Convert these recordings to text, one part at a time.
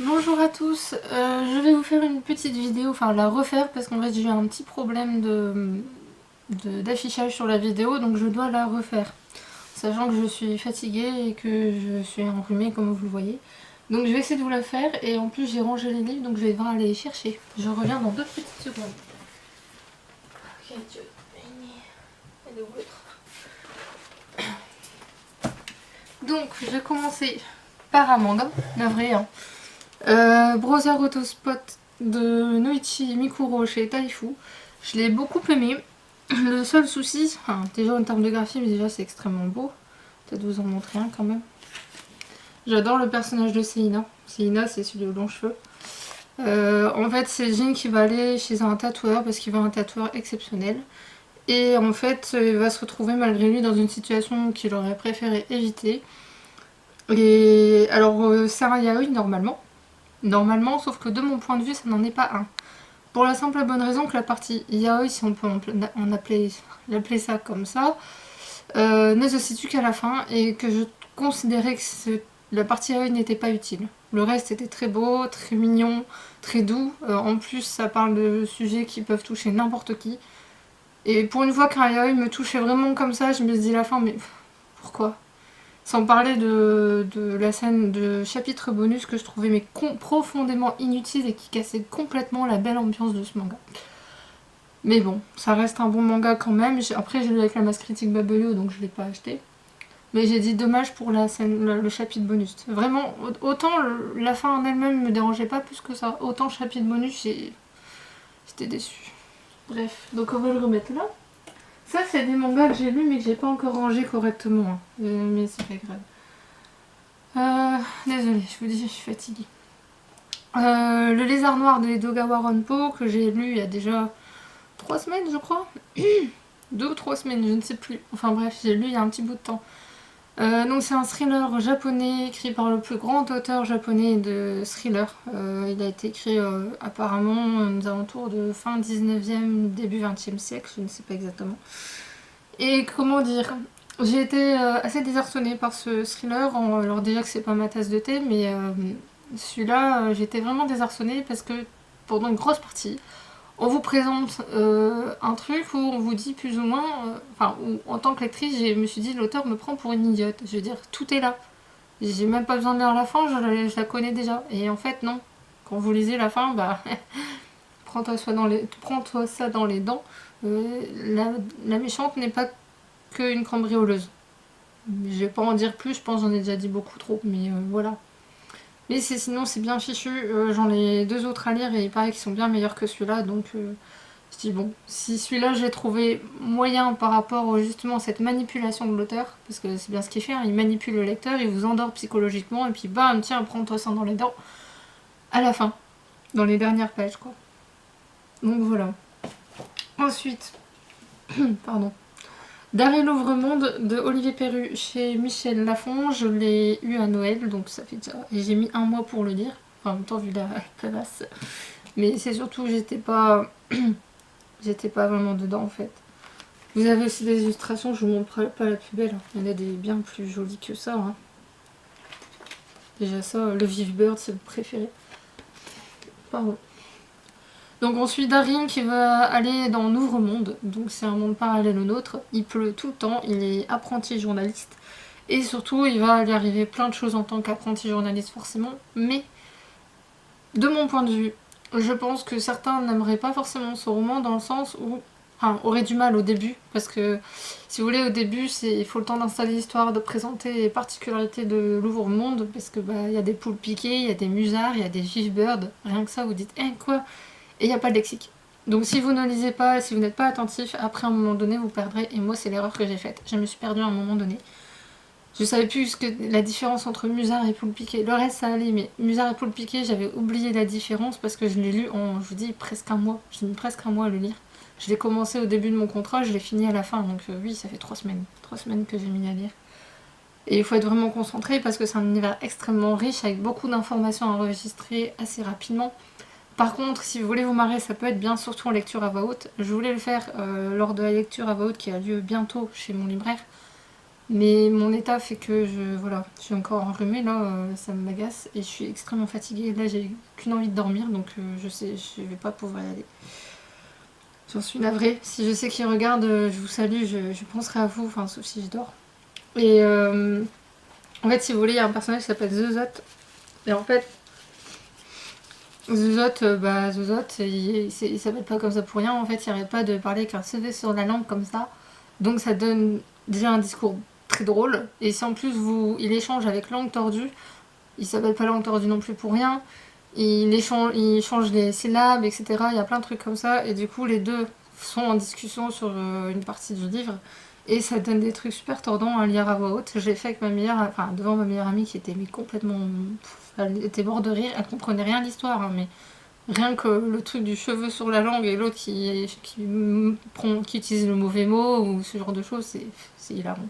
Bonjour à tous, je vais vous faire une petite vidéo, enfin la refaire parce qu'en fait j'ai eu un petit problème d'affichage sur la vidéo donc je dois la refaire. Sachant que je suis fatiguée et que je suis enrhumée comme vous le voyez. Donc je vais essayer de vous la faire et en plus j'ai rangé les livres donc je vais devoir aller les chercher. Je reviens dans 2 petites secondes. Ok, Dieu. Elle est où l'autre? Donc je vais commencer par un manga, navré hein. Browser Autospot de Noichi Mikuro chez Taifu. Je l'ai beaucoup aimé. Le seul souci, enfin, déjà en termes de graphisme, déjà c'est extrêmement beau. Peut-être vous en montrer un quand même. J'adore le personnage de Seina. Seina, c'est celui aux longs cheveux. En fait, c'est Jin qui va aller chez un tatoueur parce qu'il veut un tatoueur exceptionnel. Et en fait, il va se retrouver malgré lui dans une situation qu'il aurait préféré éviter. Et alors, c'est un yaoi normalement. Normalement, sauf que de mon point de vue, ça n'en est pas un. Pour la simple et bonne raison que la partie yaoi, si on peut l'appeler ça comme ça, ne se situe qu'à la fin et que je considérais que la partie yaoi n'était pas utile. Le reste était très beau, très mignon, très doux. En plus, ça parle de sujets qui peuvent toucher n'importe qui. Et pour une fois qu'un yaoi me touchait vraiment comme ça, je me dis à la fin, mais pourquoi ? Sans parler de la scène de chapitre bonus que je trouvais mais profondément inutile et qui cassait complètement la belle ambiance de ce manga. Mais bon, ça reste un bon manga quand même. Après, j'ai lu avec la masse critique Babelio, donc je l'ai pas acheté. Mais j'ai dit dommage pour la scène, le chapitre bonus. Vraiment, autant la fin en elle-même me dérangeait pas plus que ça. Autant le chapitre bonus, j'étais déçue. Bref, donc on va le remettre là. Ça, c'est des mangas que j'ai lus mais que j'ai pas encore rangé correctement. Hein. Mais c'est pas grave. Désolée, je vous dis, je suis fatiguée. Le lézard noir de Edogawa Ronpo que j'ai lu il y a déjà 3 semaines, je crois. 2 ou 3 semaines, je ne sais plus. Enfin bref, j'ai lu il y a un petit bout de temps. Donc c'est un thriller japonais écrit par le plus grand auteur japonais de thriller. Il a été écrit apparemment aux alentours de fin 19e, début 20e siècle, je ne sais pas exactement. Et comment dire, j'ai été assez désarçonnée par ce thriller, alors déjà que c'est pas ma tasse de thé, mais celui-là j'étais vraiment désarçonnée parce que pendant une grosse partie, on vous présente un truc où on vous dit plus ou moins, enfin, en tant que lectrice, je me suis dit l'auteur me prend pour une idiote. Je veux dire, tout est là. J'ai même pas besoin de lire la fin, je la connais déjà. Et en fait, non. Quand vous lisez la fin, bah, prends-toi ça dans les dents. La méchante n'est pas qu'une cambrioleuse. Je vais pas en dire plus, je pense que j'en ai déjà dit beaucoup trop, mais voilà. Mais sinon c'est bien fichu, j'en ai 2 autres à lire et il paraît qu'ils sont bien meilleurs que celui-là, donc je dis bon, si celui-là j'ai trouvé moyen par rapport justement à cette manipulation de l'auteur, parce que c'est bien ce qu'il fait, hein, il manipule le lecteur, il vous endort psychologiquement et puis bam, tiens, prends-toi ça dans les dents, à la fin, dans les dernières pages quoi. Donc voilà. Ensuite, pardon. Dernier l'ouvre-monde de Olivier Perru chez Michel Lafon, je l'ai eu à Noël, donc ça fait déjà... Et j'ai mis 1 mois pour le lire, enfin, en même temps vu la classe. Mais c'est surtout que j'étais pas vraiment dedans en fait. Vous avez aussi des illustrations, je vous montre pas la plus belle, il y en a des bien plus jolies que ça. Hein. Déjà ça, le Vive Bird c'est le préféré. Pardon. Donc on suit Darin qui va aller dans l'ouvre-monde, donc c'est un monde parallèle au nôtre, il pleut tout le temps, il est apprenti journaliste, et surtout il va lui arriver plein de choses en tant qu'apprenti journaliste forcément, mais de mon point de vue, je pense que certains n'aimeraient pas forcément ce roman dans le sens où, enfin, auraient du mal au début, parce que si vous voulez au début il faut le temps d'installer l'histoire, de présenter les particularités de l'ouvre-monde, parce que bah il y a des poules piquées, il y a des musards, il y a des vive-birds, rien que ça vous dites quoi. Et il n'y a pas de lexique. Donc si vous ne lisez pas, si vous n'êtes pas attentif, après à un moment donné vous perdrez. Et moi c'est l'erreur que j'ai faite. Je me suis perdue à un moment donné. Je savais plus la différence entre musard et poule piquée. Le reste ça allait, mais musard et poule piquée j'avais oublié la différence parce que je l'ai lu en, je vous dis, presque un mois. J'ai mis presque un mois à le lire. Je l'ai commencé au début de mon contrat, je l'ai fini à la fin. Donc oui, ça fait 3 semaines. 3 semaines que j'ai mis à lire. Et il faut être vraiment concentré parce que c'est un univers extrêmement riche avec beaucoup d'informations à enregistrer assez rapidement. Par contre, si vous voulez vous marrer, ça peut être bien, surtout en lecture à voix haute. Je voulais le faire lors de la lecture à voix haute qui a lieu bientôt chez mon libraire. Mais mon état fait que voilà, je suis encore enrhumée là, ça m'agace et je suis extrêmement fatiguée. Là j'ai qu'une envie de dormir donc je sais, je vais pas pouvoir y aller. J'en suis navrée. Si je sais qui regarde, je vous salue, je penserai à vous, enfin sauf si je dors. Et en fait, si vous voulez, il y a un personnage qui s'appelle Zozot. Et en fait, Zozot, il s'appelle pas comme ça pour rien. En fait, il arrête pas de parler avec un CV sur la langue comme ça. Donc ça donne déjà un discours très drôle. Et si en plus il échange avec langue tordue, il s'appelle pas langue tordue non plus pour rien. Il change les syllabes, etc. Il y a plein de trucs comme ça. Et du coup, les deux sont en discussion sur une partie du livre. Et ça donne des trucs super tordants à lire à voix haute. J'ai fait avec devant ma meilleure amie qui était complètement... Elle était morte de rire, elle comprenait rien à l'histoire, hein, mais rien que le truc du cheveu sur la langue et l'autre qui utilise le mauvais mot ou ce genre de choses, c'est hilarant.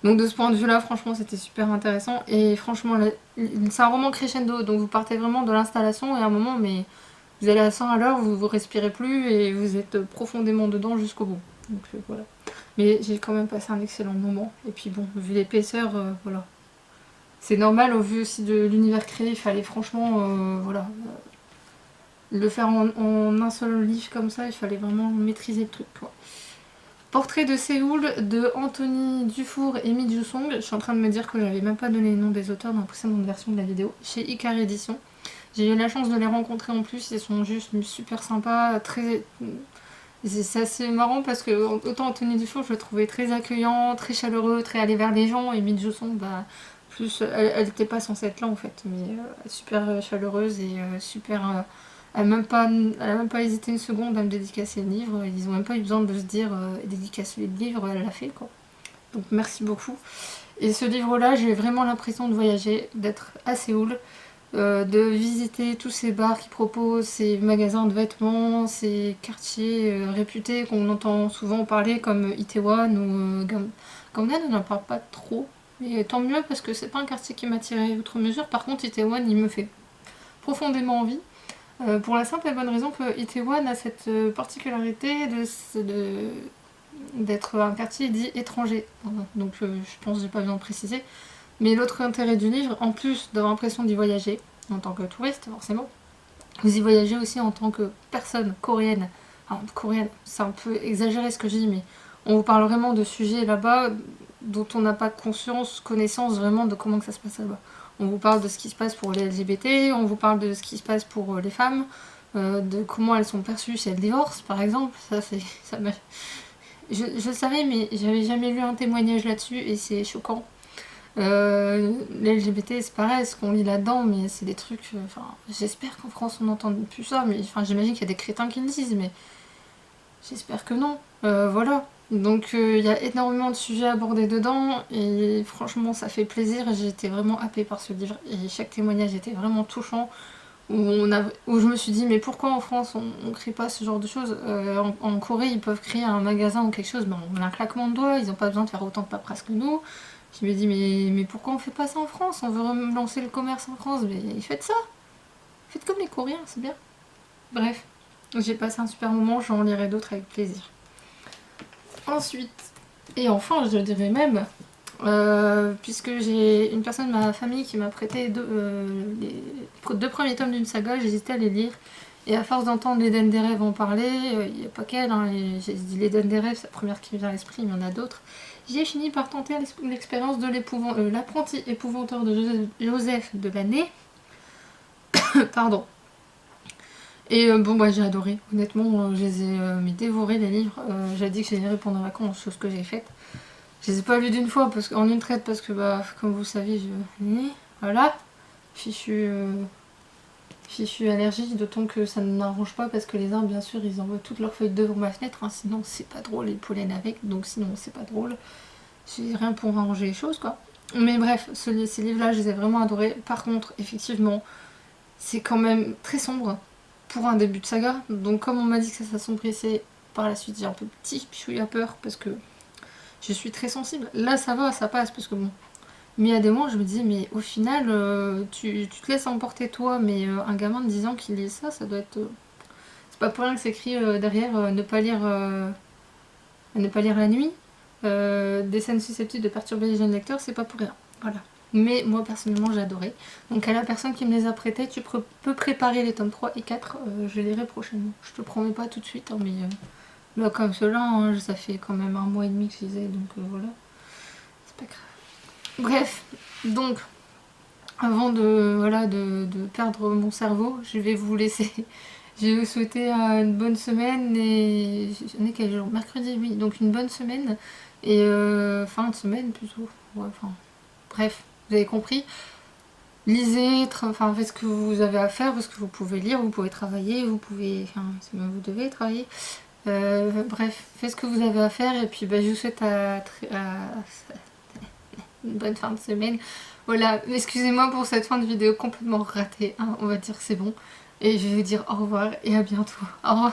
Donc de ce point de vue-là, franchement, c'était super intéressant. Et franchement, c'est un roman crescendo, donc vous partez vraiment de l'installation et à un moment, mais vous allez à 100 à l'heure, vous respirez plus et vous êtes profondément dedans jusqu'au bout. Donc voilà. Mais j'ai quand même passé un excellent moment. Et puis bon, vu l'épaisseur, voilà. C'est normal au vu aussi de l'univers créé, il fallait franchement, voilà, le faire en un seul livre comme ça, il fallait vraiment maîtriser le truc, quoi. Portrait de Séoul de Anthony Dufour et Mi Jusong. Je suis en train de me dire que j'avais même pas donné les noms des auteurs dans la précédente version de la vidéo. Chez Icar Édition. J'ai eu la chance de les rencontrer en plus, ils sont juste super sympas, très... C'est assez marrant parce que autant Anthony Dufour je le trouvais très accueillant, très chaleureux, très allé vers les gens, et Mi Jusong, bah, plus, elle n'était pas censée être là en fait, mais super chaleureuse et super... elle a même pas hésité une seconde à me dédicacer le livre. Ils ont même pas eu besoin de se dire dédicacer le livre, elle l'a fait quoi. Donc merci beaucoup. Et ce livre-là, j'ai vraiment l'impression de voyager, d'être à Séoul, de visiter tous ces bars qui proposent, ces magasins de vêtements, ces quartiers réputés qu'on entend souvent parler comme Itaewon ou Gangnam. On n'en parle pas trop. Mais tant mieux parce que c'est pas un quartier qui m'attirait outre mesure. Par contre, Itaewon, il me fait profondément envie. Pour la simple et bonne raison que Itaewon a cette particularité d'être un quartier dit étranger. Donc je pense que j'ai pas besoin de préciser. Mais l'autre intérêt du livre, en plus d'avoir l'impression d'y voyager, en tant que touriste forcément, vous y voyagez aussi en tant que personne coréenne. Alors, coréenne, c'est un peu exagéré ce que je dis, mais on vous parle vraiment de sujets là-bas dont on n'a pas conscience, connaissance vraiment de comment que ça se passe là-bas. On vous parle de ce qui se passe pour les LGBT, on vous parle de ce qui se passe pour les femmes, de comment elles sont perçues si elles divorcent par exemple. Je le savais mais j'avais jamais lu un témoignage là-dessus et c'est choquant. Les LGBT c'est pareil, ce qu'on lit là-dedans, mais c'est des trucs... Enfin, j'espère qu'en France on n'entend plus ça, mais enfin, j'imagine qu'il y a des crétins qui le disent, mais j'espère que non. Voilà. Donc il y a énormément de sujets abordés dedans et franchement ça fait plaisir. J'ai été vraiment happée par ce livre et chaque témoignage était vraiment touchant. Où je me suis dit mais pourquoi en France on crée pas ce genre de choses. En Corée ils peuvent créer un magasin ou quelque chose, ben, on a un claquement de doigts, ils n'ont pas besoin de faire autant de paperasse que nous. Je me dis mais pourquoi on fait pas ça en France? On veut relancer le commerce en France, mais faites ça. Faites comme les Coréens, c'est bien. Bref, j'ai passé un super moment, j'en lirai d'autres avec plaisir. Ensuite, et enfin je dirais même, puisque j'ai une personne de ma famille qui m'a prêté les deux premiers tomes d'une saga, j'hésitais à les lire. Et à force d'entendre l'Éden des rêves en parler, il n'y a pas qu'elle, hein, j'ai dit l'Éden des rêves, c'est la première qui me vient à l'esprit, mais il y en a d'autres. J'ai fini par tenter l'expérience de l'apprenti épouvanteur de Joseph de l'année. Pardon. Et bon bah j'ai adoré, honnêtement je les ai dévorés les livres, j'ai dit que j'allais répondre pendant les vacances, chose que j'ai faite. Je les ai pas lus d'une fois, en une traite parce que bah comme vous le savez voilà, fichu allergie, d'autant que ça ne m'arrange pas parce que les arbres bien sûr ils envoient toutes leurs feuilles devant ma fenêtre, hein, sinon c'est pas drôle, les pollens avec, donc sinon c'est pas drôle. J'ai rien pour arranger les choses quoi. Mais bref, ces livres là je les ai vraiment adorés, par contre effectivement c'est quand même très sombre pour un début de saga, donc comme on m'a dit que ça s'assombrissait par la suite, j'ai un peu petit chouïa peur parce que je suis très sensible. Là ça va, ça passe parce que bon, mais il y a des moments je me disais mais au final tu te laisses emporter toi, mais un gamin de 10 ans qui lit ça, ça doit être... c'est pas pour rien que c'est écrit derrière ne pas lire la nuit. des scènes susceptibles de perturber les jeunes lecteurs, c'est pas pour rien. Voilà. Mais moi personnellement j'ai adoré. Donc à la personne qui me les a prêtés, tu peux préparer les tomes 3 et 4, je les lirai prochainement. Je te promets pas tout de suite, hein, mais là, comme cela, hein, ça fait quand même 1 mois et demi que je les ai, donc voilà. C'est pas grave. Bref, donc avant de perdre mon cerveau, je vais vous laisser. Je vais vous souhaiter une bonne semaine et... On est quel jour? Mercredi, oui. Donc une bonne semaine et fin de semaine plutôt. Ouais, enfin... Bref, vous avez compris. Lisez, enfin faites ce que vous avez à faire parce que vous pouvez lire, vous pouvez travailler, vous pouvez... Enfin, vous devez travailler. Bref, faites ce que vous avez à faire et puis je vous souhaite une bonne fin de semaine. Voilà, excusez-moi pour cette fin de vidéo complètement ratée, hein, on va dire que c'est bon. Et je vais vous dire au revoir et à bientôt. Au revoir.